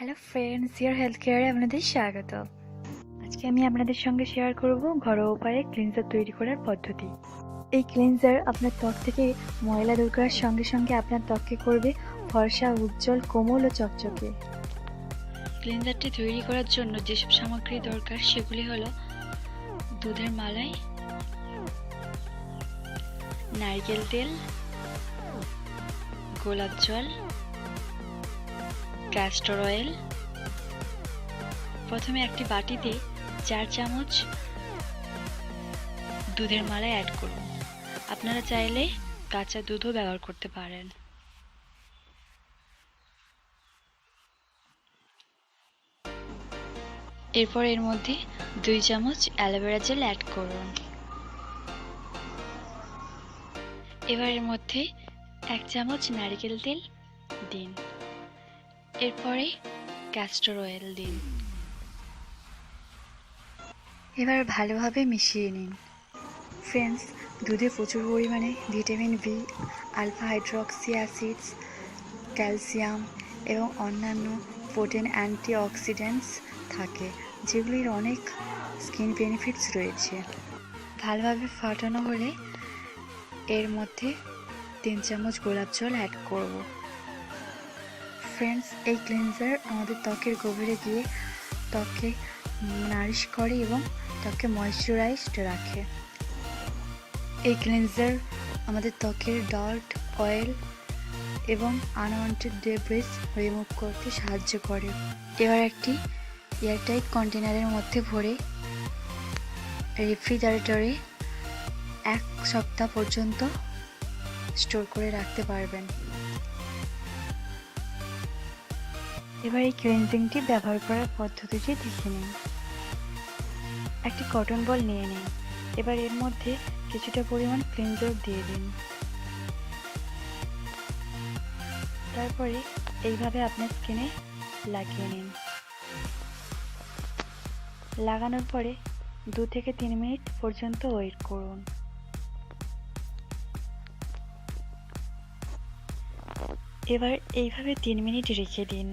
Hello friends, ইয়ার health কেয়ারে আপনাদের স্বাগত। আজকে আমি আপনাদের সঙ্গে শেয়ার করব ঘরোয়া উপায়ে ক্লিনজার তৈরি করার পদ্ধতি। এই ক্লিনজার আপনার ত্বক থেকে ময়লা দূর করার সঙ্গে সঙ্গে আপনার ত্বককে করবে ফর্সা, উজ্জ্বল, কোমল ও চকচকে। ক্লিনজারটি তৈরি করার জন্য যেসব সামগ্রী দরকার সেগুলি হলো দুধের মালাই, নারকেল তেল, গোলাপ জল, ক্যাস্টর অয়েল। প্রথমে একটি বাটিতে 4 চামচ দুধের মালাই অ্যাড করুন। আপনারা চাইলে কাঁচা দুধও ব্যবহার করতে পারেন। এরপর এর মধ্যে 2 চামচ অ্যালোভেরা জেল অ্যাড করুন। এবার এর মধ্যে 1 চামচ নারকেল তেল দিন। এরপরে ক্যাস্টর অয়েল দিন। এবার ভালোভাবে মিশিয়ে নিন। ফ্রেন্ডস, দুধে প্রচুর পরিমাণে vitamin B, alpha hydroxy acids, calcium এবং অন্যান্য প্রোটিন অ্যান্টিঅক্সিডেন্টস থাকে, যেগুলির অনেক স্কিন বেনিফিটস রয়েছে। ভালোভাবে ফাটানো হলে এর মধ্যে 3 চামচ গোলাপ জল অ্যাড করব। ফ্রেন্ডস, এই ক্লিনজার আমাদের ত্বকের গভীরে গিয়ে ত্বককে নারিশ করে এবং ত্বককে ময়েশ্চারাইজড রাখে। এই ক্লিনজার আমাদের ত্বকের ডার্ট, অয়েল এবং আনওয়ান্টেড ডেব্রিস রিমুভ করতে সাহায্য করে। এবার একটি এয়ারটাইট কন্টেনারের মধ্যে ভরে রেফ্রিজারেটরে 1 সপ্তাহ পর্যন্ত স্টোর করে রাখতে পারবেন। এবার এই ক্লিনজিংটি ব্যবহার করার পদ্ধতিটি দেখে নিন। একটি কটন বল নিয়ে নিন। এবার এর মধ্যে কিছুটা পরিমাণ ক্লিনজার দিয়ে দিন। তারপরে এইভাবে আপনার স্কিনে লাগিয়ে নিন। লাগানোর পরে 2 থেকে 3 মিনিট পর্যন্ত ওয়েট করুন। এবার এইভাবে 3 মিনিট রেখে দিন।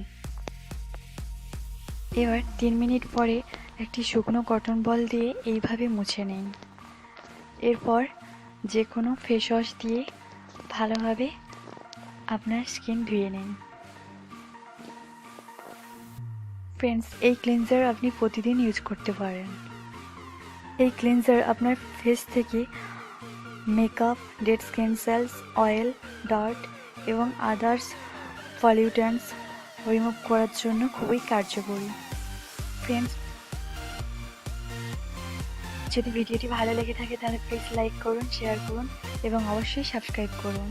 এবার 3 মিনিট পরে একটি শুকনো কটন বল দিয়ে এইভাবে মুছে নিন। এরপর যে কোনো ফেস ওয়াশ দিয়ে ভালোভাবে আপনার স্কিন ধুয়ে নিন। ফ্রেন্ডস, এই ক্লিনজার আপনি প্রতিদিন ইউজ করতে পারেন। এই ক্লিনজার আপনার ফেস থেকে makeup, dead skin cells, oil, dirt এবং আদার্স পলিউটেন্টস রিমুভ করার জন্য খুবই কার্যকরী। ফ্রেন্ডস, যদি ভিডিওটি ভালো লেগে থাকে তাহলে প্লিজ লাইক করুন, শেয়ার করুন এবং অবশ্যই সাবস্ক্রাইব করুন।